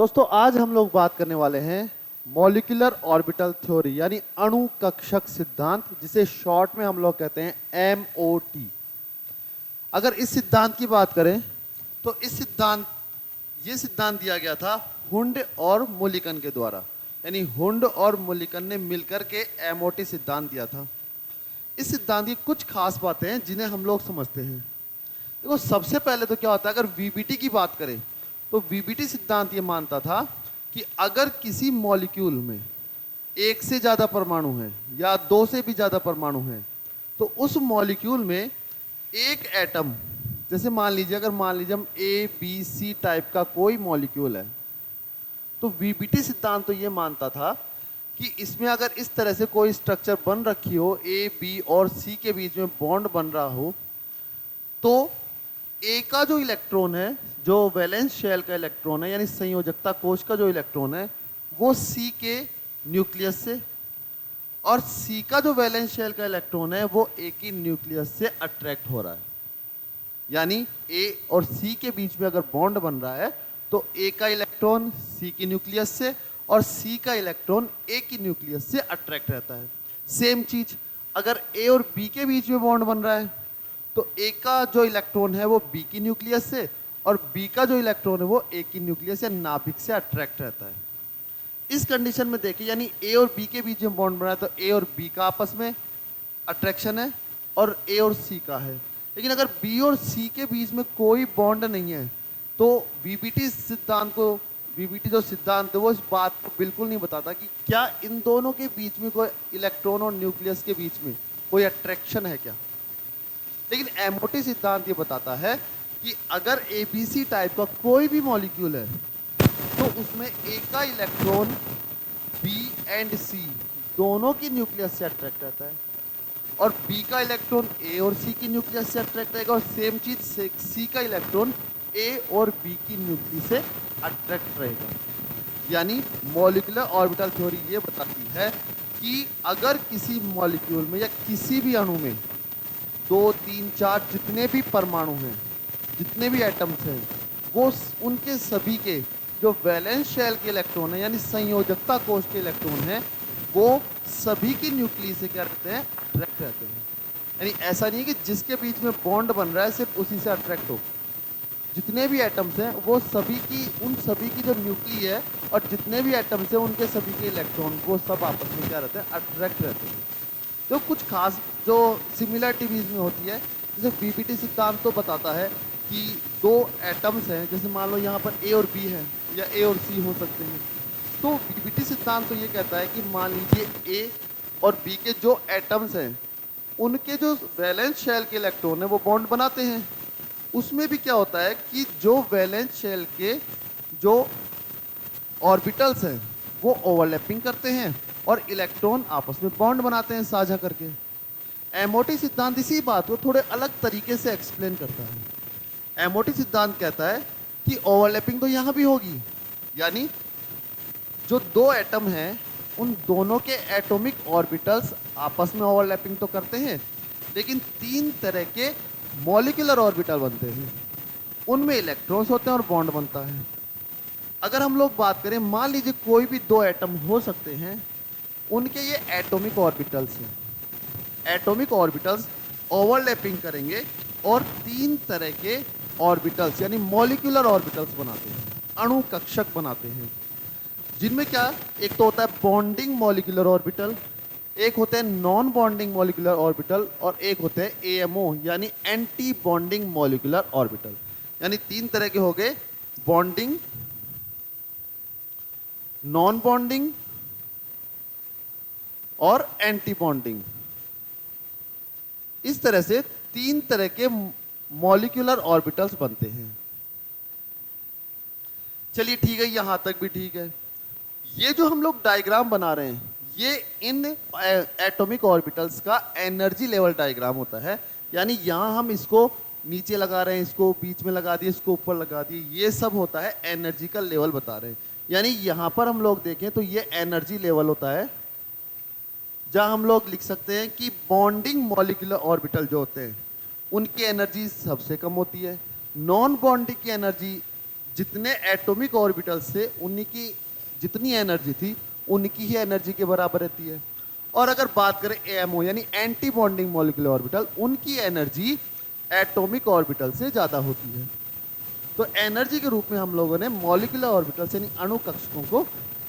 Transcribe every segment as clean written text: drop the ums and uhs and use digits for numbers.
दोस्तों आज हम लोग बात करने वाले हैं मॉलिक्यूलर ऑर्बिटल थ्योरी यानी अणु कक्षक सिद्धांत, जिसे शॉर्ट में हम लोग कहते हैं एमओटी। अगर इस सिद्धांत की बात करें तो ये सिद्धांत दिया गया था हुंड और मुलिकन के द्वारा, यानी हुंड और मुलिकन ने मिलकर के एमओटी सिद्धांत दिया था। इस सिद्धांत की कुछ खास बातें हैं जिन्हें हम लोग समझते हैं। देखो, सबसे पहले तो क्या होता है, अगर वीबीटी की बात करें तो वीबीटी सिद्धांत ये मानता था कि अगर किसी मॉलिक्यूल में एक से ज़्यादा परमाणु है या दो से भी ज़्यादा परमाणु है तो उस मॉलिक्यूल में एक एटम, जैसे मान लीजिए हम ए बी सी टाइप का कोई मॉलिक्यूल है, तो वीबीटी सिद्धांत तो ये मानता था कि इसमें अगर इस तरह से कोई स्ट्रक्चर बन रखी हो, ए बी और सी के बीच में बॉन्ड बन रहा हो, तो ए का जो इलेक्ट्रॉन है, जो वैलेंस शेल का इलेक्ट्रॉन है यानी संयोजकता कोश का जो इलेक्ट्रॉन है, वो सी के न्यूक्लियस से, और सी का जो वैलेंस शेल का इलेक्ट्रॉन है वो ए की न्यूक्लियस से अट्रैक्ट हो रहा है। यानी ए और सी के बीच में अगर बॉन्ड बन रहा है तो ए का इलेक्ट्रॉन सी की न्यूक्लियस से और सी का इलेक्ट्रॉन ए की न्यूक्लियस से अट्रैक्ट रहता है। सेम चीज अगर ए और बी के बीच में बॉन्ड बन रहा है तो ए का जो इलेक्ट्रॉन है वो बी की न्यूक्लियस से और बी का जो इलेक्ट्रॉन है वो ए की न्यूक्लियस या नाभिक से अट्रैक्ट रहता है। इस कंडीशन में देखिए, यानी ए और बी के बीच में बॉन्ड बना है तो ए और बी का आपस में अट्रैक्शन है और ए और सी का है। लेकिन अगर बी और सी के बीच में कोई बॉन्ड नहीं है तो वीबीटी जो सिद्धांत है वो इस बात को बिल्कुल नहीं बताता कि क्या इन दोनों के बीच में कोई इलेक्ट्रॉन और न्यूक्लियस के बीच में कोई अट्रैक्शन है क्या। लेकिन एमओटी सिद्धांत ये बताता है कि अगर एबीसी टाइप का कोई भी मॉलिक्यूल है तो उसमें ए का इलेक्ट्रॉन बी एंड सी दोनों की न्यूक्लियस से अट्रैक्ट रहता है और बी का इलेक्ट्रॉन ए और सी की न्यूक्लियस से अट्रैक्ट रहेगा और सेम चीज सी का इलेक्ट्रॉन ए और बी की न्यूक्लियस से अट्रैक्ट रहेगा। यानी मॉलिक्यूलर ऑर्बिटल थ्योरी ये बताती है कि अगर किसी मॉलिक्यूल में या किसी भी अणु में 2, 3, 4 जितने भी परमाणु हैं, जितने भी एटम्स हैं, वो उनके सभी के जो वैलेंस शेल के इलेक्ट्रॉन है यानी संयोजकता कोश के इलेक्ट्रॉन हैं, वो सभी की न्यूक्लियस से क्या रहते हैं, अट्रैक्ट रहते हैं। यानी ऐसा नहीं है कि जिसके बीच में बॉन्ड बन रहा है सिर्फ उसी से अट्रैक्ट हो। जितने भी एटम्स हैं वो उन सभी की जो न्यूक्ली है और जितने भी एटम्स हैं उनके सभी के इलेक्ट्रॉन वो सब आपस में क्या रहते हैं, अट्रैक्ट रहते हैं। तो कुछ खास जो सिमिलरिटी भी इसमें होती है, जैसे वीबीटी सिद्धांत तो बताता है कि दो एटम्स हैं, जैसे मान लो यहाँ पर ए और बी है या ए और सी हो सकते हैं, तो वीबीटी सिद्धांत तो ये कहता है कि मान लीजिए ए और बी के जो एटम्स हैं उनके जो वैलेंस शेल के इलेक्ट्रॉन है वो बॉन्ड बनाते हैं। उसमें भी क्या होता है कि जो वैलेंस शेल के जो ऑर्बिटल्स हैं वो ओवरलैपिंग करते हैं और इलेक्ट्रॉन आपस में बॉन्ड बनाते हैं साझा करके। एमओटी सिद्धांत इसी बात को थोड़े अलग तरीके से एक्सप्लेन करता है। एमओटी सिद्धांत कहता है कि ओवरलैपिंग तो यहाँ भी होगी, यानी जो दो एटम हैं उन दोनों के एटॉमिक ऑर्बिटल्स आपस में ओवरलैपिंग तो करते हैं, लेकिन 3 तरह के मॉलिक्यूलर ऑर्बिटल बनते हैं, उनमें इलेक्ट्रॉन्स होते हैं और बॉन्ड बनता है। अगर हम लोग बात करें, मान लीजिए कोई भी 2 एटम हो सकते हैं, उनके ये एटॉमिक ऑर्बिटल्स हैं। एटॉमिक ऑर्बिटल्स ओवरलैपिंग करेंगे और 3 तरह के ऑर्बिटल्स यानी मॉलिक्यूलर ऑर्बिटल्स बनाते हैं, अणु कक्षक बनाते हैं, जिनमें क्या, एक तो होता है बॉन्डिंग मॉलिक्यूलर ऑर्बिटल, एक होते हैं नॉन बॉन्डिंग मॉलिक्यूलर ऑर्बिटल और एक होते हैं एएमओ यानी एंटी बॉन्डिंग मॉलिक्यूलर ऑर्बिटल। यानी 3 तरह के हो गए, बॉन्डिंग, नॉन बॉन्डिंग और एंटी बॉन्डिंग। इस तरह से 3 तरह के मॉलिक्यूलर ऑर्बिटल्स बनते हैं। चलिए ठीक है, यहां तक भी ठीक है। ये जो हम लोग डायग्राम बना रहे हैं ये इन एटॉमिक ऑर्बिटल्स का एनर्जी लेवल डायग्राम होता है। यानी यहां हम इसको नीचे लगा रहे हैं, इसको बीच में लगा दिए, इसको ऊपर लगा दिए, ये सब होता है एनर्जी का लेवल बता रहे हैं। यानी यहां पर हम लोग देखें तो ये एनर्जी लेवल होता है, जहां हम लोग लिख सकते हैं कि बॉन्डिंग मॉलिक्यूलर ऑर्बिटल जो होते हैं उनकी एनर्जी सबसे कम होती है, नॉन बॉन्डिंग की एनर्जी जितने एटॉमिक ऑर्बिटल्स थे उनकी जितनी एनर्जी थी उनकी ही एनर्जी के बराबर रहती है। और अगर बात करें एएमओ यानी एंटी बॉन्डिंग मॉलिक्यूलर ऑर्बिटल, उनकी एनर्जी एटॉमिक ऑर्बिटल से ज़्यादा होती है। तो एनर्जी के रूप में हम लोगों ने मॉलिक्यूलर ऑर्बिटल्स यानी अणु कक्षकों को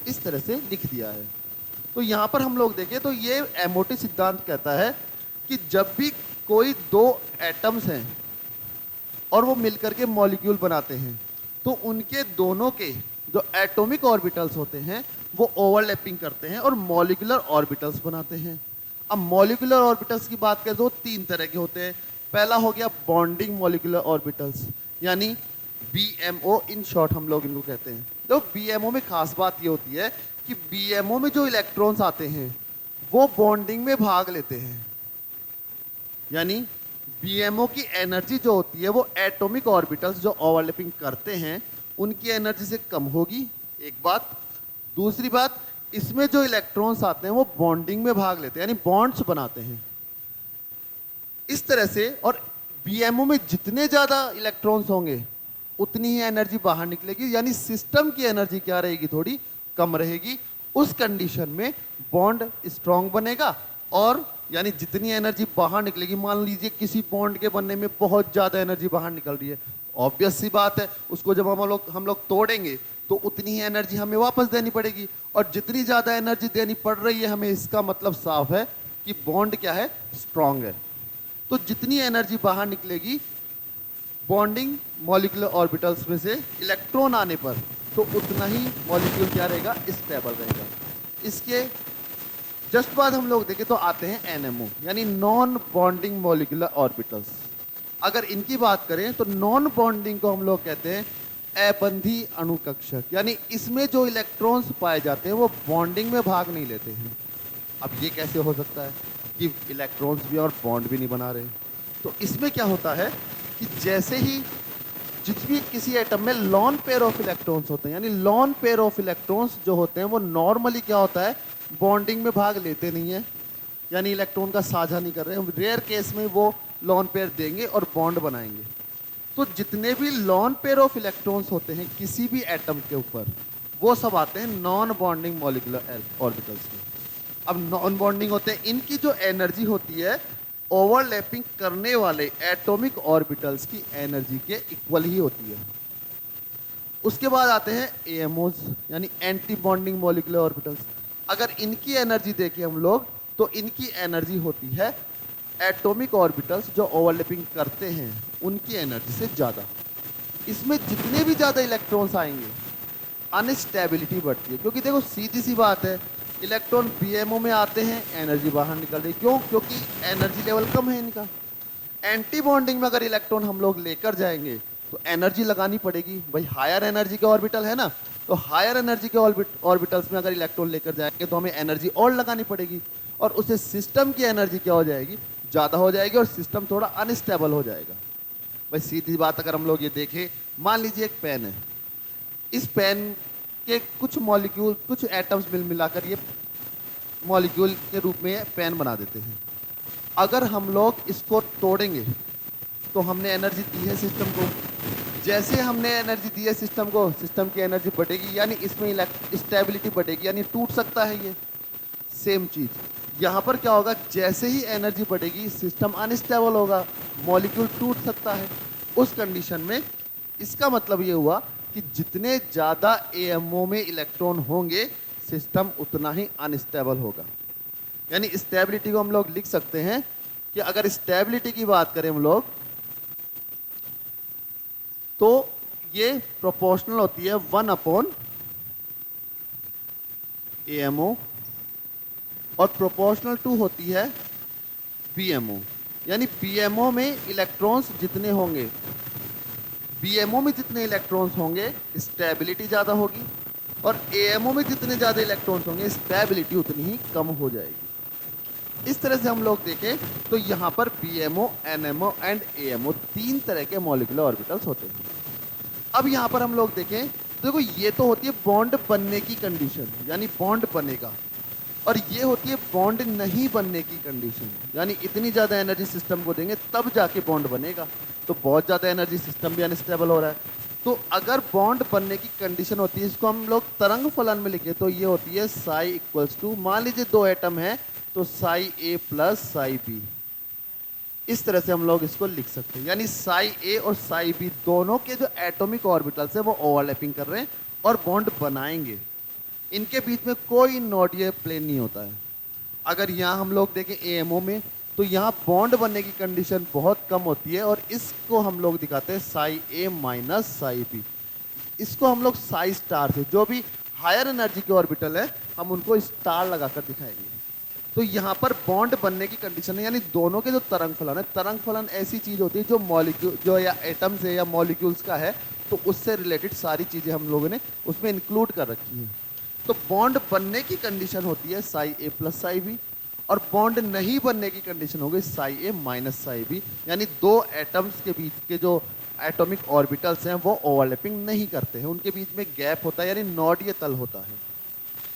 इस तरह से लिख दिया है। तो यहाँ पर हम लोग देखें तो ये एमओटी सिद्धांत कहता है कि जब भी कोई दो एटम्स हैं और वो मिलकर के मॉलिक्यूल बनाते हैं तो उनके दोनों के जो एटॉमिक ऑर्बिटल्स होते हैं वो ओवरलैपिंग करते हैं और मॉलिक्यूलर ऑर्बिटल्स बनाते हैं। अब मॉलिक्यूलर ऑर्बिटल्स की बात करें तो तीन तरह के होते हैं। पहला हो गया बॉन्डिंग मॉलिक्यूलर ऑर्बिटल्स यानी BMO इन शॉर्ट हम लोग इनको कहते हैं। तो BMO में खास बात ये होती है कि BMO में जो इलेक्ट्रॉन्स आते हैं वो बॉन्डिंग में भाग लेते हैं, यानी BMO की एनर्जी जो होती है वो एटॉमिक ऑर्बिटल्स जो ओवरलैपिंग करते हैं उनकी एनर्जी से कम होगी, एक बात। दूसरी बात, इसमें जो इलेक्ट्रॉन्स आते हैं वो बॉन्डिंग में भाग लेते हैं यानी बॉन्ड्स बनाते हैं इस तरह से। और BMO में जितने ज़्यादा इलेक्ट्रॉन्स होंगे उतनी ही एनर्जी बाहर निकलेगी, यानी सिस्टम की एनर्जी क्या रहेगी, थोड़ी कम रहेगी। उस कंडीशन में बॉन्ड स्ट्रांग बनेगा और यानी जितनी एनर्जी बाहर निकलेगी, मान लीजिए किसी बॉन्ड के बनने में बहुत ज़्यादा एनर्जी बाहर निकल रही है, ऑब्वियस सी बात है उसको जब हम लोग तोड़ेंगे तो उतनी ही एनर्जी हमें वापस देनी पड़ेगी। और जितनी ज़्यादा एनर्जी देनी पड़ रही है हमें, इसका मतलब साफ है कि बॉन्ड क्या है, स्ट्रांग है। तो जितनी एनर्जी बाहर निकलेगी बॉन्डिंग मॉलिक्यूलर ऑर्बिटल्स में से इलेक्ट्रॉन आने पर, तो उतना ही मॉलिक्यूल क्या रहेगा, स्टेबल रहेगा। इसके जस्ट बाद हम लोग देखें तो आते हैं NMO यानी नॉन बॉन्डिंग मॉलिक्यूलर ऑर्बिटल्स। अगर इनकी बात करें तो नॉन बॉन्डिंग को हम लोग कहते हैं अबंधी अणु कक्षक, यानी इसमें जो इलेक्ट्रॉन्स पाए जाते हैं वो बॉन्डिंग में भाग नहीं लेते हैं। अब ये कैसे हो सकता है कि इलेक्ट्रॉन्स भी और बॉन्ड भी नहीं बना रहे? तो इसमें क्या होता है कि जैसे ही जिस भी किसी एटम में लॉन पेयर ऑफ इलेक्ट्रॉन्स होते हैं, यानी लॉन पेयर ऑफ इलेक्ट्रॉन्स जो होते हैं वो नॉर्मली क्या होता है, बॉन्डिंग में भाग लेते नहीं है, यानी इलेक्ट्रॉन का साझा नहीं कर रहे हैं। रेयर केस में वो लॉन पेयर देंगे और बॉन्ड बनाएंगे। तो जितने भी लॉन पेयर ऑफ इलेक्ट्रॉन्स होते हैं किसी भी एटम के ऊपर, वो सब आते हैं नॉन बॉन्डिंग मॉलिक्यूलर ऑर्बिटल्स में। अब नॉन बॉन्डिंग होते हैं, इनकी जो एनर्जी होती है ओवरलैपिंग करने वाले एटॉमिक ऑर्बिटल्स की एनर्जी के इक्वल ही होती है। उसके बाद आते हैं AMOs यानी एंटी बॉन्डिंग मॉलिक्यूलर ऑर्बिटल्स। अगर इनकी एनर्जी देखें हम लोग तो इनकी एनर्जी होती है एटॉमिक ऑर्बिटल्स जो ओवरलैपिंग करते हैं उनकी एनर्जी से ज़्यादा। इसमें जितने भी ज़्यादा इलेक्ट्रॉन्स आएंगे अनस्टेबिलिटी बढ़ती है, क्योंकि देखो सीधी सी बात है, इलेक्ट्रॉन BMO में आते हैं, एनर्जी बाहर निकल रही, क्यों? क्योंकि एनर्जी लेवल कम है इनका। एंटी बॉन्डिंग में अगर इलेक्ट्रॉन हम लोग लेकर जाएंगे तो एनर्जी लगानी पड़ेगी, भाई हायर एनर्जी के ऑर्बिटल है ना, तो हायर एनर्जी के ऑर्बिटल्स में अगर इलेक्ट्रॉन लेकर जाएंगे तो हमें एनर्जी और लगानी पड़ेगी, और उससे सिस्टम की एनर्जी क्या हो जाएगी, ज़्यादा हो जाएगी, और सिस्टम थोड़ा अनस्टेबल हो जाएगा। भाई सीधी बात अगर हम लोग ये देखें, मान लीजिए एक पेन है, इस पेन के कुछ मॉलिक्यूल, कुछ एटम्स मिलाकर ये मॉलिक्यूल के रूप में पेन बना देते हैं। अगर हम लोग इसको तोड़ेंगे तो हमने एनर्जी दी है सिस्टम को, जैसे हमने एनर्जी दी है सिस्टम को, सिस्टम की एनर्जी बढ़ेगी, यानी इसमें स्टेबिलिटी बढ़ेगी, यानी टूट सकता है ये। सेम चीज़ यहाँ पर क्या होगा, जैसे ही एनर्जी बढ़ेगी सिस्टम अनस्टेबल होगा, मॉलिक्यूल टूट सकता है। उस कंडीशन में इसका मतलब ये हुआ कि जितने ज़्यादा AMO में इलेक्ट्रॉन होंगे सिस्टम उतना ही अनस्टेबल होगा। यानी स्टेबिलिटी को हम लोग लिख सकते हैं कि अगर स्टेबिलिटी की बात करें हम लोग तो ये प्रोपोर्शनल होती है 1/AMO और प्रोपोर्शनल टू होती है BMO। यानी BMO में इलेक्ट्रॉन्स जितने होंगे, BMO में जितने इलेक्ट्रॉन्स होंगे स्टेबिलिटी ज़्यादा होगी, और AMO में जितने ज़्यादा इलेक्ट्रॉन्स होंगे स्टेबिलिटी उतनी ही कम हो जाएगी। इस तरह से हम लोग देखें तो यहाँ पर BMO, NMO एंड AMO तीन तरह के मॉलिक्यूलर ऑर्बिटल्स होते हैं। अब यहाँ पर हम लोग देखें, देखो ये तो होती है बॉन्ड बनने की कंडीशन, यानी बॉन्ड बनेगा, और ये होती है बॉन्ड नहीं बनने की कंडीशन, यानी इतनी ज़्यादा एनर्जी सिस्टम को देंगे तब जाके बॉन्ड बनेगा। तो बहुत ज़्यादा एनर्जी सिस्टम भी अनस्टेबल हो रहा है। तो अगर बॉन्ड बनने की कंडीशन होती है, इसको हम लोग तरंग फलन में लिखे तो ये होती है साई इक्वल्स टू, मान लीजिए दो एटम है तो साई ए प्लस साई बी, इस तरह से हम लोग इसको लिख सकते हैं। यानी साई ए और साई बी दोनों के जो एटॉमिक ऑर्बिटल्स है वो ओवरलैपिंग कर रहे हैं और बॉन्ड बनाएंगे। इनके बीच में कोई नोडीय प्लेन नहीं होता है। अगर यहाँ हम लोग देखें एएमओ में तो यहाँ बॉन्ड बनने की कंडीशन बहुत कम होती है और इसको हम लोग दिखाते हैं साई ए माइनस साई बी। इसको हम लोग साई स्टार से, जो भी हायर एनर्जी के ऑर्बिटल है हम उनको स्टार लगाकर दिखाएंगे। तो यहाँ पर बॉन्ड बनने की कंडीशन है, यानी दोनों के जो तरंग फलन है, तरंग फलन ऐसी चीज होती है जो मॉलिक्यूल जो या एटम से या मॉलिक्यूल्स का है, तो उससे रिलेटेड सारी चीजें हम लोगों ने उसमें इंक्लूड कर रखी हैं। तो बॉन्ड बनने की कंडीशन होती है साई ए प्लस साई बी, और बॉन्ड नहीं बनने की कंडीशन हो गई साई ए माइनस साई बी, यानी दो एटम्स के बीच के जो एटॉमिक ऑर्बिटल्स हैं वो ओवरलैपिंग नहीं करते हैं, उनके बीच में गैप होता है, यानी नोडीय तल होता है।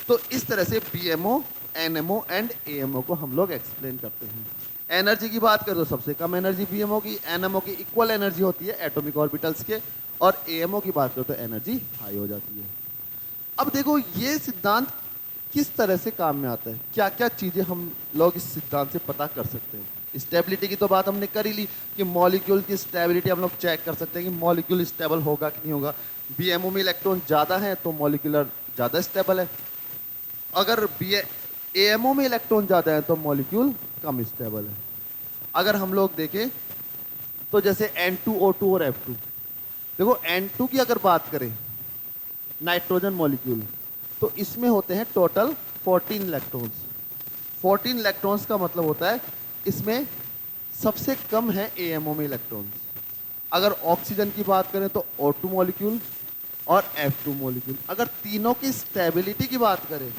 तो इस तरह से बीएमओ, एनएमओ एंड एएमओ को हम लोग एक्सप्लेन करते हैं। एनर्जी की बात करें तो सबसे कम एनर्जी बीएमओ की, एनएमओ की इक्वल एनर्जी होती है एटॉमिक ऑर्बिटल्स के, और एएमओ की बात करें तो एनर्जी हाई हो जाती है। अब देखो ये सिद्धांत किस तरह से काम में आता है, क्या क्या चीजें हम लोग इस सिद्धांत से पता कर सकते हैं। स्टेबिलिटी की तो बात हमने कर ही ली कि मॉलिक्यूल की स्टेबिलिटी हम लोग चेक कर सकते हैं कि मॉलिक्यूल स्टेबल होगा कि नहीं होगा। बीएमओ में इलेक्ट्रॉन ज़्यादा है तो मॉलिक्यूलर ज़्यादा स्टेबल है, अगर एएमओ में इलेक्ट्रॉन ज़्यादा है तो मॉलिक्यूल कम स्टेबल है। अगर हम लोग देखें तो जैसे N2O2 और F2, देखो N2 की अगर बात करें नाइट्रोजन मॉलिक्यूल, तो इसमें होते हैं टोटल 14 इलेक्ट्रॉन्स। 14 इलेक्ट्रॉन्स का मतलब होता है इसमें सबसे कम है एएमओ में इलेक्ट्रॉन्स। अगर ऑक्सीजन की बात करें तो O2 मॉलिक्यूल और F2 मॉलिक्यूल। अगर तीनों की स्टेबिलिटी की बात करें,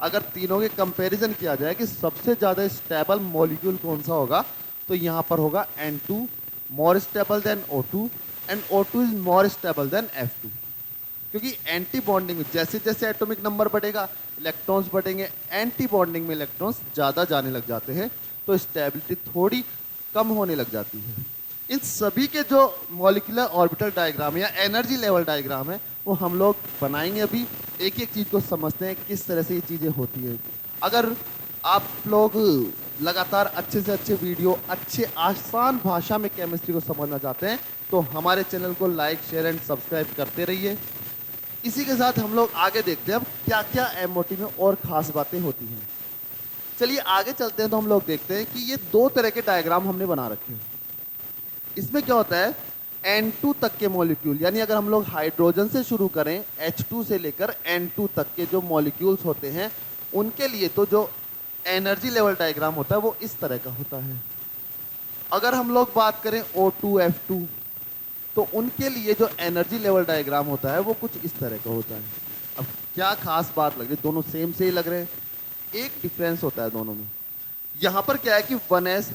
अगर तीनों के कंपैरिजन किया जाए कि सबसे ज़्यादा स्टेबल मॉलिक्यूल कौन सा होगा, तो यहाँ पर होगा N2 more stable then O2 and O2 is more stable then F2। क्योंकि एंटी बॉन्डिंग में जैसे जैसे एटॉमिक नंबर बढ़ेगा इलेक्ट्रॉन्स बढ़ेंगे, एंटी बॉन्डिंग में इलेक्ट्रॉन्स ज़्यादा जाने लग जाते हैं, तो स्टेबिलिटी थोड़ी कम होने लग जाती है। इन सभी के जो मॉलिक्यूलर ऑर्बिटल डायग्राम या एनर्जी लेवल डायग्राम है वो हम लोग बनाएंगे। अभी एक एक चीज़ को समझते हैं किस तरह से ये चीज़ें होती हैं। अगर आप लोग लगातार अच्छे से अच्छे वीडियो, अच्छे आसान भाषा में केमिस्ट्री को समझना चाहते हैं तो हमारे चैनल को लाइक, शेयर एंड सब्सक्राइब करते रहिए। इसी के साथ हम लोग आगे देखते हैं अब क्या क्या एमओटी में और ख़ास बातें होती हैं। चलिए आगे चलते हैं तो हम लोग देखते हैं कि ये दो तरह के डायग्राम हमने बना रखे हैं। इसमें क्या होता है, N2 तक के मॉलिक्यूल, यानी अगर हम लोग हाइड्रोजन से शुरू करें H2 से लेकर N2 तक के जो मॉलिक्यूल्स होते हैं उनके लिए तो जो एनर्जी लेवल डायग्राम होता है वो इस तरह का होता है। अगर हम लोग बात करें O2 F2 तो उनके लिए जो एनर्जी लेवल डायग्राम होता है वो कुछ इस तरह का होता है। अब क्या खास बात लग रही है, दोनों सेम से ही लग रहे हैं, एक डिफरेंस होता है दोनों में। यहाँ पर क्या है कि 1s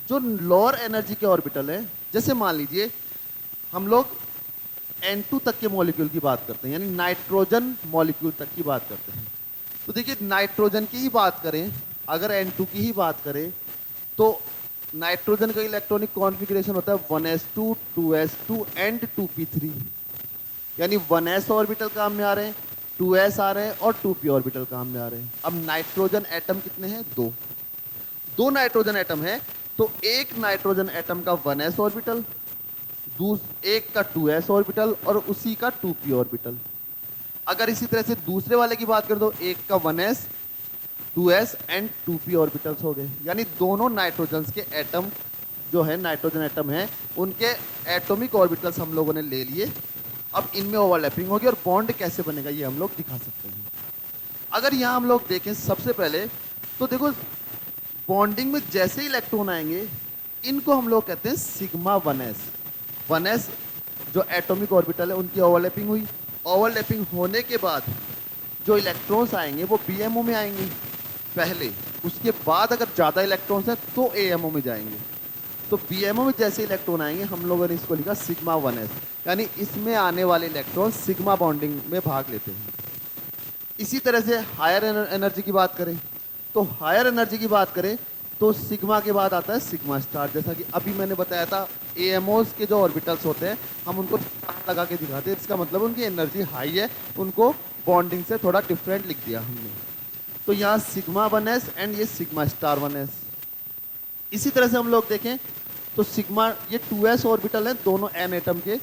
जो लोअर एनर्जी के ऑर्बिटल है, जैसे मान लीजिए हम लोग N2 तक के मॉलिक्यूल की बात करते हैं, यानी नाइट्रोजन मॉलिक्यूल तक की बात करते हैं। तो देखिए नाइट्रोजन की ही बात करें, अगर N2 की ही बात करें तो नाइट्रोजन का इलेक्ट्रॉनिक कॉन्फ़िगरेशन होता है 1s2 2s2 एंड 2p3, यानी 1s ऑर्बिटल काम में आ रहे हैं, 2s आ रहे हैं और 2p ऑर्बिटल काम में आ रहे हैं। अब नाइट्रोजन एटम कितने हैं, दो नाइट्रोजन एटम है, तो एक नाइट्रोजन एटम का 1s ऑर्बिटल, एक का 2s ऑर्बिटल और उसी का 2p ऑर्बिटल। अगर इसी तरह से दूसरे वाले की बात करें तो एक का 1s 2s and 2p orbitals हो गए, यानी दोनों नाइट्रोजन के एटम जो है, नाइट्रोजन एटम है, उनके एटॉमिक ऑर्बिटल्स हम लोगों ने ले लिए। अब इनमें ओवरलैपिंग होगी और बॉन्ड कैसे बनेगा ये हम लोग दिखा सकते हैं। अगर यहाँ हम लोग देखें सबसे पहले तो देखो बॉन्डिंग में जैसे ही इलेक्ट्रॉन आएंगे इनको हम लोग कहते हैं सिग्मा 1s। 1s जो एटॉमिक ऑर्बिटल है उनकी ओवरलैपिंग हुई, ओवरलैपिंग होने के बाद जो इलेक्ट्रॉन्स आएंगे वो बीएमओ में आएंगे पहले, उसके बाद अगर ज़्यादा इलेक्ट्रॉन्स हैं तो एएमओ में जाएंगे। तो बीएमओ में जैसे इलेक्ट्रॉन आएंगे हम लोगों ने इसको लिखा सिग्मा 1s, यानी इसमें आने वाले इलेक्ट्रॉन सिग्मा बॉन्डिंग में भाग लेते हैं। इसी तरह से हायर एनर्जी की बात करें तो हायर एनर्जी की बात करें तो सिग्मा के बाद आता है सिग्मा स्टार। जैसा कि अभी मैंने बताया था एएमओस के जो ऑर्बिटल्स होते हैं हम उनको हार्ट लगा के दिखाते हैं, इसका मतलब उनकी एनर्जी हाई है, उनको बॉन्डिंग से थोड़ा डिफरेंट लिख दिया हमने। तो यहाँ सिग्मा 1s एंड ये सिग्मा स्टार 1s। इसी तरह से हम लोग देखें तो सिग्मा, ये 2s ऑर्बिटल है दोनों n एटम के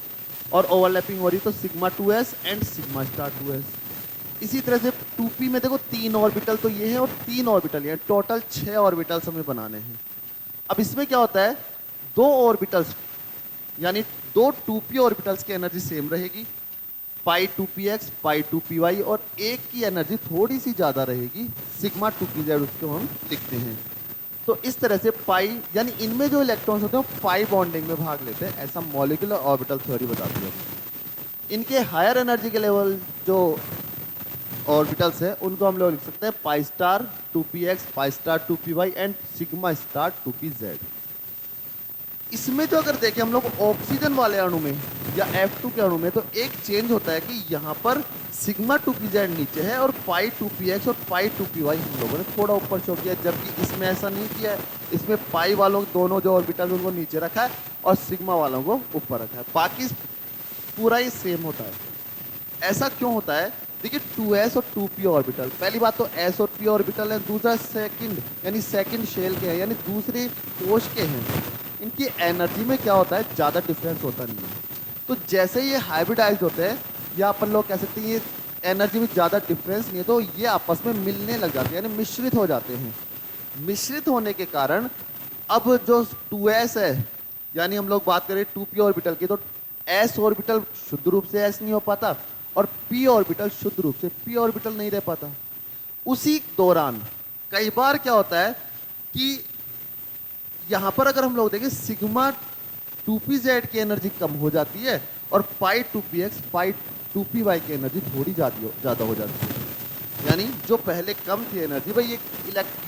और ओवरलैपिंग हो रही, तो sigma 2s and sigma star 2s। इसी तरह से 2p में देखो 3 ऑर्बिटल तो ये है और 3 ऑर्बिटल ये, टोटल 6 ऑर्बिटल्स हमें बनाने हैं। अब इसमें क्या होता है, 2 ऑर्बिटल्स यानी 2 2p ऑर्बिटल्स की एनर्जी सेम रहेगी, पाई 2px पाई 2py, और एक की एनर्जी थोड़ी सी ज़्यादा रहेगी, सिग्मा 2pz उसको हम लिखते हैं। तो इस तरह से पाई यानी इनमें जो इलेक्ट्रॉन्स होते हैं वो पाई बॉन्डिंग में भाग लेते हैं, ऐसा मॉलिक्यूलर ऑर्बिटल थ्योरी बताती है। इनके हायर एनर्जी के लेवल जो ऑर्बिटल्स है उनको हम लोग लिख सकते हैं pi star 2px pi star 2py and sigma star 2pz। इसमें जो अगर देखें हम लोग ऑक्सीजन वाले अणु में या F2 के अणु में, तो एक चेंज होता है कि यहाँ पर सिग्मा 2pz नीचे है और पाई 2px और पाई 2py हम लोगों ने थोड़ा ऊपर शो किया, जबकि इसमें ऐसा नहीं किया है। इसमें पाई वालों दोनों जो ऑर्बिटल उनको नीचे रखा है और सिग्मा वालों को ऊपर रखा है, बाकी पूरा ही सेम होता है। ऐसा क्यों होता है, देखिए 2s और 2p ऑर्बिटल, पहली बात तो s और p ऑर्बिटल है, दूसरा सेकंड यानी सेकंड शेल के हैं यानी दूसरे कोश के हैं, इनकी एनर्जी में क्या होता है, ज़्यादा डिफरेंस होता नहीं है। तो जैसे ये हाइब्रिडाइज होते हैं या अपन लोग कह सकते हैं ये एनर्जी में ज़्यादा डिफरेंस नहीं है, तो ये आपस में मिलने लग जाते हैं यानी मिश्रित हो जाते हैं। मिश्रित होने के कारण अब जो 2s है यानी हम लोग बात करें 2p ऑर्बिटल की, तो s ऑर्बिटल शुद्ध रूप से s नहीं हो पाता और p ऑर्बिटल शुद्ध रूप से p ऑर्बिटल नहीं रह पाता। उसी दौरान कई बार क्या होता है कि यहाँ पर अगर हम लोग देखें सिग्मा 2pz की एनर्जी कम हो जाती है और पाई 2px पाई 2py की एनर्जी थोड़ी ज़्यादा हो जाती है, यानी जो पहले कम थी एनर्जी भाई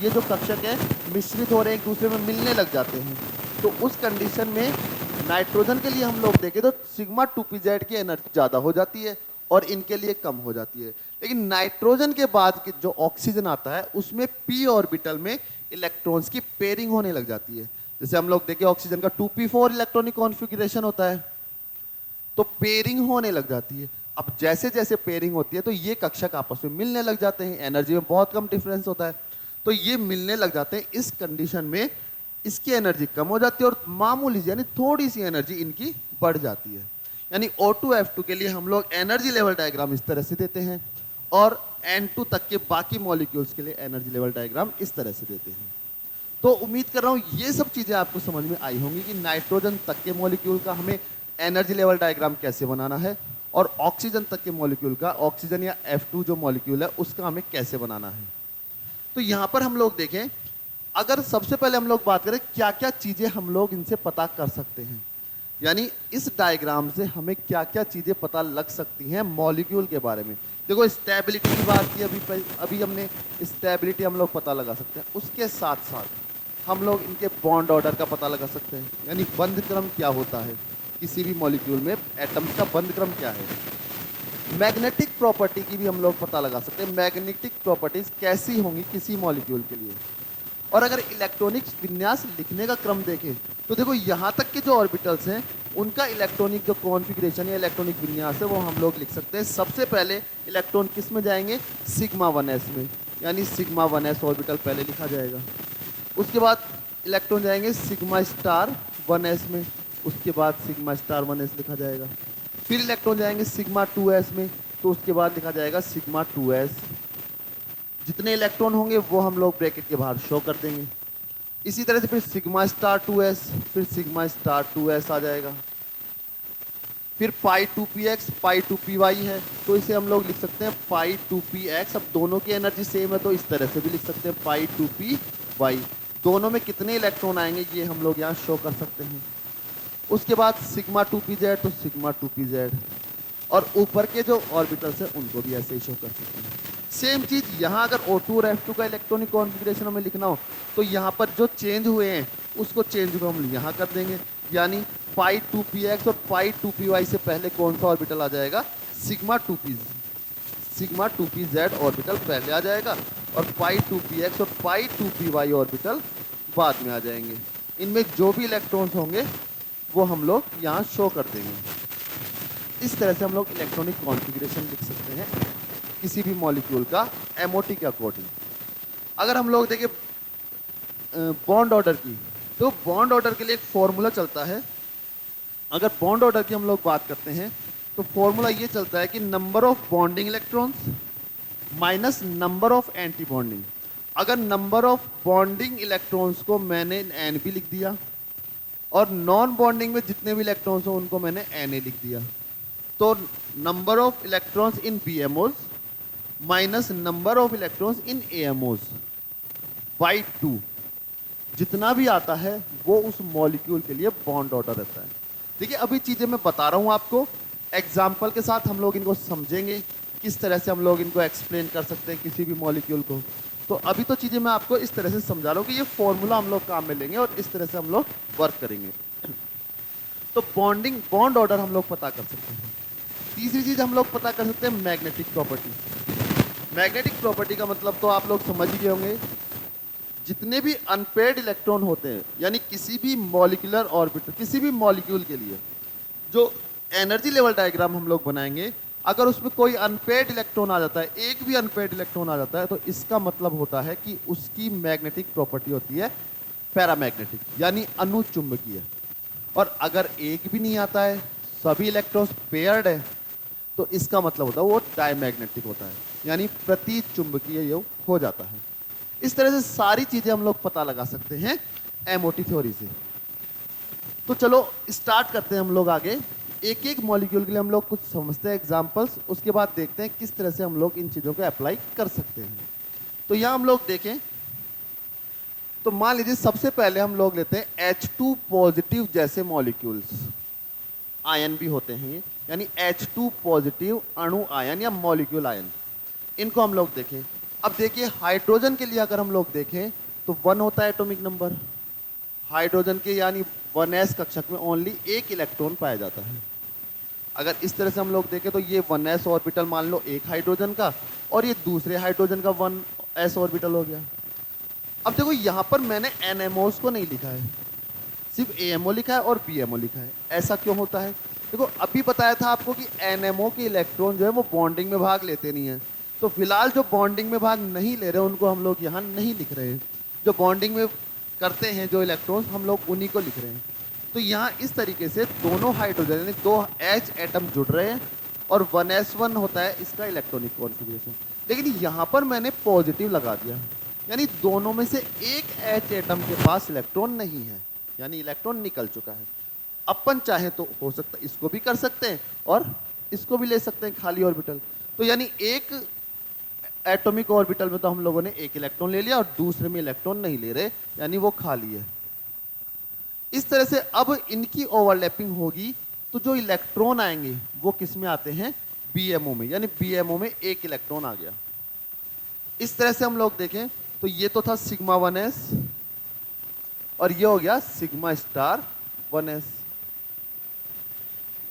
ये जो कक्षक है मिश्रित हो रहे हैं, एक दूसरे में मिलने लग जाते हैं। तो उस कंडीशन में नाइट्रोजन के लिए हम लोग देखें तो सिग्मा 2pz की एनर्जी ज़्यादा हो जाती है और इनके लिए कम हो जाती है। लेकिन नाइट्रोजन के बाद जो ऑक्सीजन आता है उसमें p ऑर्बिटल में इलेक्ट्रॉन्स की पेयरिंग होने लग जाती है। जैसे हम लोग देखें ऑक्सीजन का 2p4 इलेक्ट्रॉनिक कॉन्फ़िगरेशन होता है, तो पेयरिंग होने लग जाती है। अब जैसे जैसे पेयरिंग होती है तो ये कक्षक आपस में मिलने लग जाते हैं, एनर्जी में बहुत कम डिफरेंस होता है, तो ये मिलने लग जाते हैं। इस कंडीशन में इसकी एनर्जी कम हो जाती है और मामूली यानी थोड़ी सी एनर्जी इनकी बढ़ जाती है। यानी O2F2 के लिए हम लोग एनर्जी लेवल डायग्राम इस तरह से देते हैं और N2 तक के बाकी मॉलिक्यूल्स के लिए एनर्जी लेवल डायग्राम इस तरह से देते हैं। तो उम्मीद कर रहा हूँ ये सब चीज़ें आपको समझ में आई होंगी कि नाइट्रोजन तक के मॉलिक्यूल का हमें एनर्जी लेवल डायग्राम कैसे बनाना है और ऑक्सीजन तक के मॉलिक्यूल का, ऑक्सीजन या F2 जो मॉलिक्यूल है उसका हमें कैसे बनाना है। तो यहाँ पर हम लोग देखें, अगर सबसे पहले हम लोग बात करें क्या क्या चीज़ें हम लोग इनसे पता कर सकते हैं, यानी इस डायग्राम से हमें क्या क्या चीज़ें पता लग सकती हैं मॉलिक्यूल के बारे में। देखो स्टेबिलिटी की बात की अभी हमने, स्टेबिलिटी हम लोग पता लगा सकते हैं। उसके साथ साथ हम लोग इनके बॉन्ड ऑर्डर का पता लगा सकते हैं, यानी बंध क्रम क्या होता है किसी भी मॉलिक्यूल में, एटम्स का बंध क्रम क्या है। मैग्नेटिक प्रॉपर्टी की भी हम लोग पता लगा सकते हैं, मैग्नेटिक प्रॉपर्टीज कैसी होंगी किसी मॉलिक्यूल के लिए। और अगर इलेक्ट्रॉनिक विन्यास लिखने का क्रम देखें तो देखो यहाँ तक के जो ऑर्बिटल्स हैं उनका इलेक्ट्रॉनिक जो कॉन्फ़िगरेशन या इलेक्ट्रॉनिक विन्यास है वो हम लोग लिख सकते हैं। सबसे पहले इलेक्ट्रॉन किस में जाएंगे, सिग्मा 1s में, यानी सिग्मा 1s ऑर्बिटल पहले लिखा जाएगा। उसके बाद इलेक्ट्रॉन जाएंगे सिग्मा स्टार 1s में, उसके बाद सिग्मा स्टार 1s लिखा जाएगा। फिर इलेक्ट्रॉन जाएंगे सिग्मा 2s में, तो उसके बाद लिखा जाएगा सिग्मा 2s। जितने इलेक्ट्रॉन होंगे वो हम लोग ब्रैकेट के बाहर शो कर देंगे। इसी तरह से फिर सिग्मा स्टार 2s, फिर सिग्मा स्टार 2s आ जाएगा। फिर पाई 2px पाई 2py है, तो इसे हम लोग लिख सकते हैं पाई 2px। अब दोनों की एनर्जी सेम है तो इस तरह से भी लिख सकते हैं पाई 2py। दोनों में कितने इलेक्ट्रॉन आएंगे ये हम लोग यहाँ शो कर सकते हैं। उसके बाद सिग्मा 2pz तो सिग्मा 2pz, और ऊपर के जो ऑर्बिटल्स हैं उनको भी ऐसे ही शो कर सकते हैं। सेम चीज़ यहाँ अगर O2 और F2 का इलेक्ट्रॉनिक कॉन्फ़िगरेशन हमें लिखना हो तो यहाँ पर जो चेंज हुए हैं उसको चेंज को हम यहाँ कर देंगे, यानी पाई 2px और पाई 2py से पहले कौन सा ऑर्बिटल आ जाएगा, सिग्मा 2pz ऑर्बिटल पहले आ जाएगा और पाई 2px और पाई 2py ऑर्बिटल बाद में आ जाएंगे। इनमें जो भी इलेक्ट्रॉन्स होंगे वो हम लोग यहाँ शो कर देंगे। इस तरह से हम लोग इलेक्ट्रॉनिक कॉन्फ़िगरेशन लिख सकते हैं किसी भी मॉलिक्यूल का एमओटी के अकॉर्डिंग। अगर हम लोग देखें बॉन्ड ऑर्डर की, तो बॉन्ड ऑर्डर के लिए एक फॉर्मूला चलता है। अगर बॉन्ड ऑर्डर की हम लोग बात करते हैं तो फॉर्मूला ये चलता है कि number of bonding electrons minus number of anti bonding. अगर नंबर ऑफ बॉन्डिंग इलेक्ट्रॉन्स को मैंने एन बी लिख दिया और नॉन बॉन्डिंग में जितने भी इलेक्ट्रॉन्स हो उनको मैंने एन ए लिख दिया, तो number of electrons in B MOs minus number of electrons in A MOs by 2, जितना भी आता है वो उस मॉलिक्यूल के लिए बॉन्ड ऑर्डर रहता है। देखिए अभी चीज़ें मैं बता रहा हूँ आपको, एग्जाम्पल के साथ हम लोग इनको समझेंगे किस तरह से हम लोग इनको एक्सप्लेन कर सकते हैं किसी भी मॉलिक्यूल को। तो अभी तो चीज़ें मैं आपको इस तरह से समझा रहा हूँ कि ये फॉर्मूला हम लोग काम में लेंगे और इस तरह से हम लोग वर्क करेंगे। तो बॉन्ड ऑर्डर हम लोग पता कर सकते हैं। तीसरी चीज़ हम लोग पता कर सकते हैं मैग्नेटिक प्रॉपर्टी। मैग्नेटिक प्रॉपर्टी का मतलब तो आप लोग समझ ही गए होंगे, जितने भी अनपेयर्ड इलेक्ट्रॉन होते हैं यानी किसी भी मॉलिक्यूलर ऑर्बिटल, किसी भी मॉलिक्यूल के लिए जो एनर्जी लेवल डायग्राम हम लोग बनाएंगे, अगर उसमें कोई अनपेयर्ड इलेक्ट्रॉन आ जाता है, एक भी अनपेयर्ड इलेक्ट्रॉन आ जाता है, तो इसका मतलब होता है कि उसकी मैग्नेटिक प्रॉपर्टी होती है पैरामैग्नेटिक यानी अनुचुंबकीय। और अगर एक भी नहीं आता है, सभी इलेक्ट्रॉन्स पेयर्ड है, तो इसका मतलब होता है वो डायमैग्नेटिक होता है यानी प्रतिचुंबकीय ये हो जाता है। इस तरह से सारी चीजें हम लोग पता लगा सकते हैं एमओटी थ्योरी से। तो चलो स्टार्ट करते हैं हम लोग आगे। एक एक मॉलिक्यूल के लिए हम लोग कुछ समझते हैं एग्जांपल्स, उसके बाद देखते हैं किस तरह से हम लोग इन चीज़ों को अप्लाई कर सकते हैं। तो यहाँ हम लोग देखें तो मान लीजिए सबसे पहले हम लोग लेते हैं H2 पॉजिटिव जैसे मॉलिक्यूल्स, आयन भी होते हैं ये, यानी H2 पॉजिटिव अणु आयन या मॉलिक्यूल आयन, इनको हम लोग देखें। अब देखिए हाइड्रोजन के लिए अगर हम लोग देखें तो 1 होता है एटॉमिक नंबर हाइड्रोजन के, यानी 1s कक्षक में ओनली एक इलेक्ट्रॉन पाया जाता है। अगर इस तरह से हम लोग देखें तो ये 1s ऑर्बिटल मान लो एक हाइड्रोजन का और ये दूसरे हाइड्रोजन का 1s ऑर्बिटल हो गया। अब देखो यहाँ पर मैंने NMOs को नहीं लिखा है, सिर्फ AMO लिखा है और BMO लिखा है। ऐसा क्यों होता है? देखो अभी बताया था आपको कि NMO के इलेक्ट्रॉन जो है वो बॉन्डिंग में भाग लेते नहीं है, तो फिलहाल जो बॉन्डिंग में भाग नहीं ले रहे उनको हम लोग यहाँ नहीं लिख रहे हैं। जो बॉन्डिंग में करते हैं जो इलेक्ट्रॉन्स, हम लोग उन्हीं को लिख रहे हैं। तो यहाँ इस तरीके से दोनों हाइड्रोजन यानी 2 H एटम जुड़ रहे हैं और 1s1 होता है इसका इलेक्ट्रॉनिक कॉन्फ़िगरेशन। लेकिन यहाँ पर मैंने पॉजिटिव लगा दिया, यानी दोनों में से एक H एटम के पास इलेक्ट्रॉन नहीं है, यानी इलेक्ट्रॉन निकल चुका है। अपन चाहे तो हो सकता है इसको भी कर सकते हैं और इसको भी ले सकते हैं खाली ऑर्बिटल। तो यानी एक एटॉमिक ऑर्बिटल में तो हम लोगों ने एक इलेक्ट्रॉन ले लिया और दूसरे में इलेक्ट्रॉन नहीं ले रहे, यानी वो खाली है। इस तरह से अब इनकी ओवरलैपिंग होगी तो जो इलेक्ट्रॉन आएंगे वो किस में आते हैं? बीएमओ में, यानी बीएमओ में एक इलेक्ट्रॉन आ गया। इस तरह से हम लोग देखें तो ये तो था सिग्मा 1s और ये हो गया सिग्मा स्टार 1s।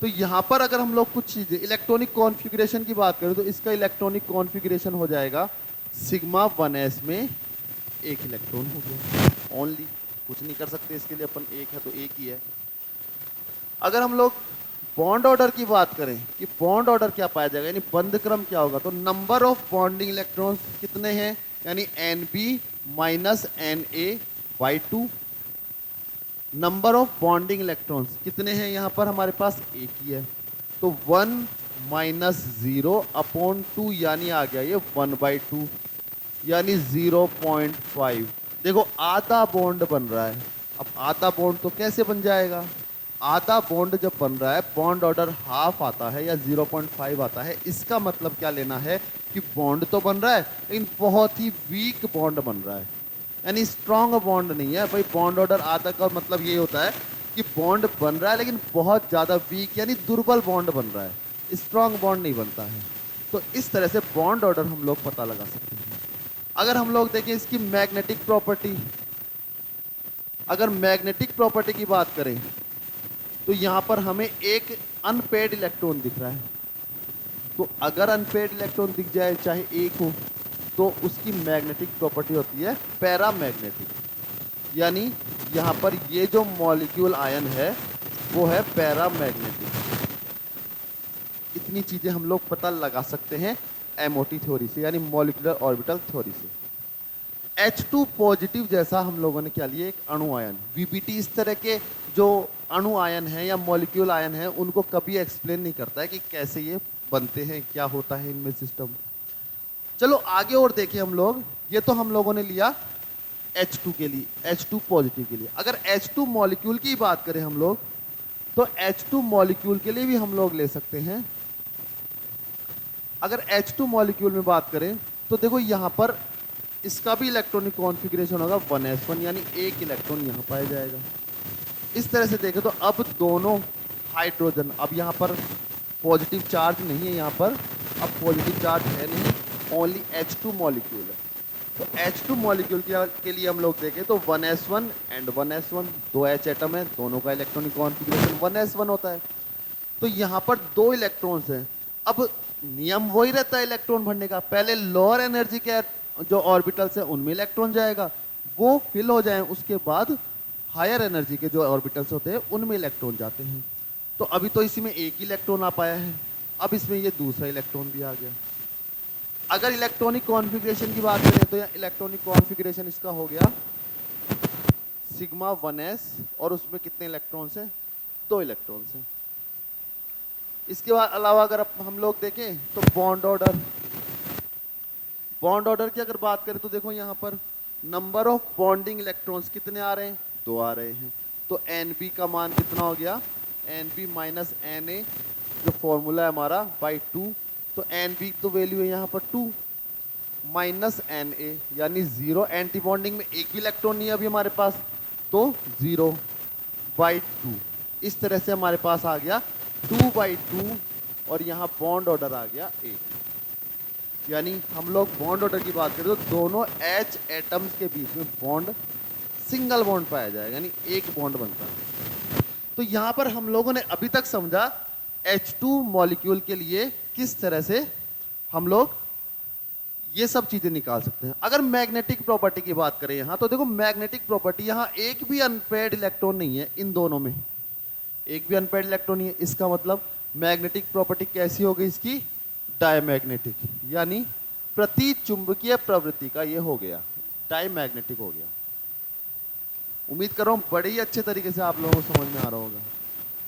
तो यहां पर अगर हम लोग कुछ चीजें इलेक्ट्रॉनिक कॉन्फ़िगरेशन की बात करें तो इसका इलेक्ट्रॉनिक कॉन्फ़िगरेशन हो जाएगा सिग्मा 1s में एक इलेक्ट्रॉन हो गया ओनली, कुछ नहीं कर सकते इसके लिए, अपन एक है तो एक ही है। अगर हम लोग बॉन्ड ऑर्डर की बात करें कि बॉन्ड ऑर्डर क्या पाया जाएगा यानी बंध क्रम क्या होगा, तो नंबर ऑफ बॉन्डिंग इलेक्ट्रॉन्स कितने हैं, यानी Nb minus Na/2। Number of bonding electrons कितने हैं, यहाँ पर हमारे पास एक ही है, तो 1 माइनस 0/2 यानी आ गया ये 1/2 यानी 0.5। देखो आधा बॉन्ड बन रहा है। अब आधा बॉन्ड तो कैसे बन जाएगा? आधा बॉन्ड जब बन रहा है बॉन्ड ऑर्डर हाफ आता है या 0.5 आता है, इसका मतलब क्या लेना है कि बॉन्ड तो बन रहा है लेकिन बहुत ही वीक बॉन्ड बन रहा है, यानी स्ट्रॉन्ग बॉन्ड नहीं है भाई। बॉन्ड ऑर्डर आधा का मतलब ये होता है कि बॉन्ड बन रहा है लेकिन बहुत ज़्यादा वीक यानी दुर्बल बॉन्ड बन रहा है, स्ट्रॉन्ग बॉन्ड नहीं बनता है। तो इस तरह से बॉन्ड ऑर्डर हम लोग पता लगा सकते हैं। अगर हम लोग देखें इसकी मैग्नेटिक प्रॉपर्टी, अगर मैग्नेटिक प्रॉपर्टी की बात करें तो यहाँ पर हमें एक अनपेयर्ड इलेक्ट्रॉन दिख रहा है, तो अगर अनपेयर्ड इलेक्ट्रॉन दिख जाए चाहे एक हो तो उसकी मैग्नेटिक प्रॉपर्टी होती है पैरामैग्नेटिक, यानी यहाँ पर ये जो मॉलिक्यूल आयन है वो है पैरामैग्नेटिक। इतनी चीजें हम लोग पता लगा सकते हैं एमओटी थ्योरी से, यानी मॉलिक्यूलर ऑर्बिटल थ्योरी से। H2 पॉजिटिव जैसा हम लोगों ने क्या लिया, एक अणु आयन। VBT इस तरह के जो अणु आयन है या मॉलिक्यूल आयन है उनको कभी एक्सप्लेन नहीं करता है कि कैसे ये बनते हैं, क्या होता है इनमें सिस्टम। चलो आगे और देखें हम लोग। ये तो हम लोगों ने लिया H2 के लिए, H2 पॉजिटिव के लिए। अगर H2 मॉलिक्यूल की बात करें हम लोग, तो H2 मॉलिक्यूल के लिए भी हम लोग ले सकते हैं। अगर H2 मॉलिक्यूल में बात करें तो देखो यहां पर इसका भी इलेक्ट्रॉनिक कॉन्फ़िगरेशन होगा 1s1, यानी एक इलेक्ट्रॉन यहां पाया जाएगा। इस तरह से देखें तो अब दोनों हाइड्रोजन, अब यहां पर पॉजिटिव चार्ज नहीं है, यहां पर अब पॉजिटिव चार्ज है नहीं, ओनली H2 मॉलिक्यूल है। तो H2 मॉलिक्यूल के लिए हम लोग देखें तो 1s1 एंड 1s1, दो H एटम है, दोनों का इलेक्ट्रॉनिक कॉन्फ़िगरेशन 1s1 होता है। तो यहाँ पर दो इलेक्ट्रॉन्स हैं। अब नियम वही रहता है इलेक्ट्रॉन भरने का, पहले लोअर एनर्जी के जो ऑर्बिटल्स है उनमें इलेक्ट्रॉन जाएगा, वो फिल हो जाए, उसके बाद हायर एनर्जी के जो ऑर्बिटल्स होते हैं उनमें इलेक्ट्रॉन जाते हैं। तो अभी तो इसी में एक ही इलेक्ट्रॉन आ पाया है, अब इसमें ये दूसरा इलेक्ट्रॉन भी आ गया। अगर इलेक्ट्रॉनिक कॉन्फ़िगरेशन की बात करें तो यह इलेक्ट्रॉनिक कॉन्फ़िगरेशन इसका हो गया सिग्मा 1s, और उसमें कितने इलेक्ट्रॉन्स हैं, दो इलेक्ट्रॉन्स हैं। इसके बाद अलावा अगर हम लोग देखें तो बॉन्ड ऑर्डर, बॉन्ड ऑर्डर की अगर बात करें तो देखो यहाँ पर नंबर ऑफ बॉन्डिंग इलेक्ट्रॉन्स कितने आ रहे हैं, दो आ रहे हैं। तो Nb का मान कितना हो गया, Nb माइनस Na, जो फॉर्मूला है हमारा, बाई 2। तो Nb तो वैल्यू है यहाँ पर 2 माइनस Na, यानी 0। एंटी बॉन्डिंग में एक भी इलेक्ट्रॉन नहीं है अभी हमारे पास, तो 0 बाई 2। इस तरह से हमारे पास आ गया 2 बाई 2, और यहाँ बॉन्ड ऑर्डर आ गया 1। यानी हम लोग बॉन्ड ऑर्डर की बात करें तो दोनों H एटम्स के बीच में बॉन्ड, सिंगल बॉन्ड पाया जाएगा, यानी एक बॉन्ड बनता है। तो यहाँ पर हम लोगों ने अभी तक समझा H2 मॉलिक्यूल के लिए किस तरह से हम लोग ये सब चीजें निकाल सकते हैं। अगर मैग्नेटिक प्रॉपर्टी की बात करें यहाँ, तो देखो मैग्नेटिक प्रॉपर्टी, यहाँ एक भी अनपेयर्ड इलेक्ट्रॉन नहीं है, इन दोनों में एक भी अनपेयर्ड इलेक्ट्रॉन नहीं है। इसका मतलब मैग्नेटिक प्रॉपर्टी कैसी हो गई इसकी, डायमैग्नेटिक, यानी प्रति चुंबकीय प्रवृत्ति का ये हो गया, डायमैग्नेटिक हो गया। उम्मीद कर रहा हूँ बड़े ही अच्छे तरीके से आप लोगों को समझ में आ रहा होगा।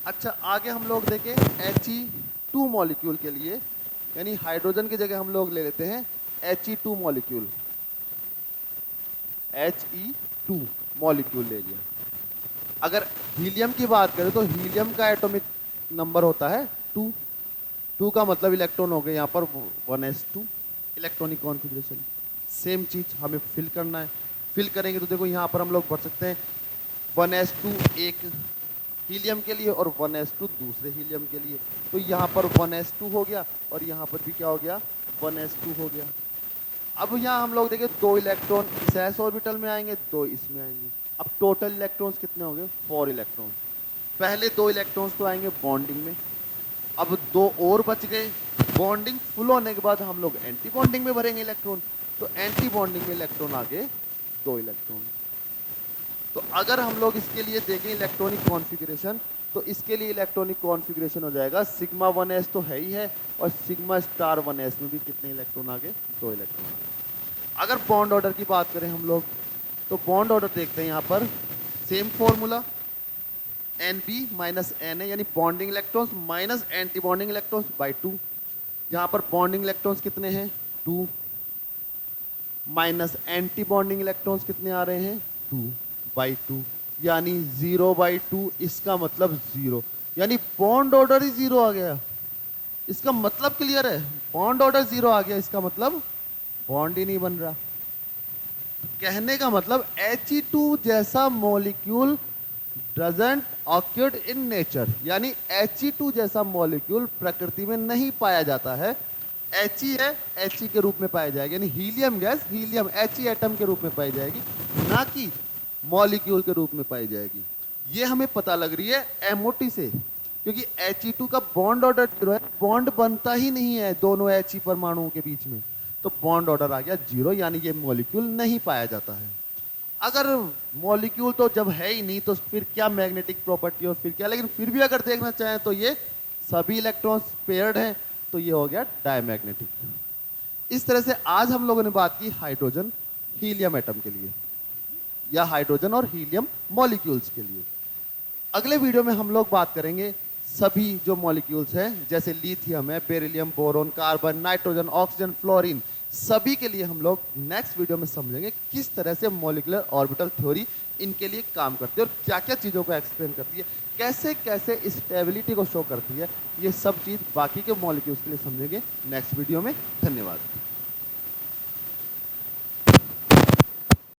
अच्छा आगे हम लोग देखें He2 मॉलिक्यूल के लिए, यानी हाइड्रोजन की जगह हम लोग ले लेते हैं He2 मॉलिक्यूल, He2 मॉलिक्यूल ले लिया। अगर हीलियम की बात करें तो हीलियम का एटॉमिक नंबर होता है 2। 2 का मतलब इलेक्ट्रॉन हो गए यहाँ पर 1s2, इलेक्ट्रॉनिक कॉन्फ़िगरेशन। सेम चीज हमें फिल करना है, फिल करेंगे तो देखो यहाँ पर हम लोग भर सकते हैं 1s2 एक हीलियम के लिए और 1s2 दूसरे हीलियम के लिए। तो यहाँ पर 1s2 हो गया और यहाँ पर भी क्या हो गया, 1s2 हो गया। अब यहाँ हम लोग देखें दो इलेक्ट्रॉन इस s ऑर्बिटल में आएंगे, दो इसमें आएंगे। अब टोटल इलेक्ट्रॉन्स कितने होंगे, 4 इलेक्ट्रॉन्स। पहले दो इलेक्ट्रॉन्स तो आएंगे बॉन्डिंग में, अब दो और बच गए। बॉन्डिंग फुल होने के बाद हम लोग एंटी बॉन्डिंग में भरेंगे इलेक्ट्रॉन, तो एंटी बॉन्डिंग में इलेक्ट्रॉन आगे दो इलेक्ट्रॉन। तो अगर हम लोग इसके लिए देखें इलेक्ट्रॉनिक कॉन्फ़िगरेशन, तो इसके लिए इलेक्ट्रॉनिक कॉन्फ़िगरेशन हो जाएगा सिग्मा 1s तो है ही है, और सिग्मा स्टार 1s में भी कितने इलेक्ट्रॉन आगे, दो इलेक्ट्रॉन। अगर बॉन्ड ऑर्डर की बात करें हम लोग, तो बॉन्ड ऑर्डर देखते हैं यहाँ पर same formula, Nb minus Na, यानी bonding electrons minus anti bonding electrons by 2। यहाँ पर बॉन्डिंग इलेक्ट्रॉन्स कितने हैं, 2 माइनस एंटी बॉन्डिंग इलेक्ट्रॉन्स कितने आ रहे हैं, 2 बाई 2, यानी 0 बाई 2। इसका मतलब 0, यानी बॉन्ड ऑर्डर ही 0 आ गया। इसका मतलब क्लियर है, बॉन्ड ऑर्डर 0 आ गया, इसका मतलब बॉन्ड ही नहीं बन रहा। कहने का मतलब He2 जैसा molecule doesn't occurred in nature, यानी He2 जैसा मॉलिक्यूल प्रकृति में नहीं पाया जाता है। He है, He के रूप में पाया जाएगा, यानी helium gas, helium He atom के रूप में पाई जाएगी, ना कि मॉलिक्यूल के रूप में पाई जाएगी। ये हमें पता लग रही है MOT से, क्योंकि He2 का बॉन्ड ऑर्डर 0 है, बॉन्ड बनता ही नहीं है दोनों He परमाणुओं के बीच में, तो बॉन्ड ऑर्डर आ गया 0, यानी ये मॉलिक्यूल नहीं पाया जाता है। अगर मॉलिक्यूल तो जब है ही नहीं तो फिर क्या मैग्नेटिक प्रॉपर्टी और फिर क्या, लेकिन फिर भी अगर देखना चाहें तो ये सभी इलेक्ट्रॉन्स पेयर्ड हैं, तो ये हो गया डायमैग्नेटिक। इस तरह से आज हम लोगों ने बात की हाइड्रोजन हीलियम एटम के लिए या हाइड्रोजन और हीलियम मॉलिक्यूल्स के लिए। अगले वीडियो में हम लोग बात करेंगे सभी जो मॉलिक्यूल्स हैं, जैसे लिथियम है, beryllium, boron, carbon, nitrogen, oxygen, fluorine, सभी के लिए हम लोग नेक्स्ट वीडियो में समझेंगे किस तरह से मॉलिक्यूलर ऑर्बिटल थ्योरी इनके लिए काम करती है और क्या क्या चीज़ों को एक्सप्लेन करती है, कैसे कैसे स्टेबिलिटी को शो करती है। ये सब चीज़ बाकी के मॉलिक्यूल्स के लिए समझेंगे नेक्स्ट वीडियो में। धन्यवाद।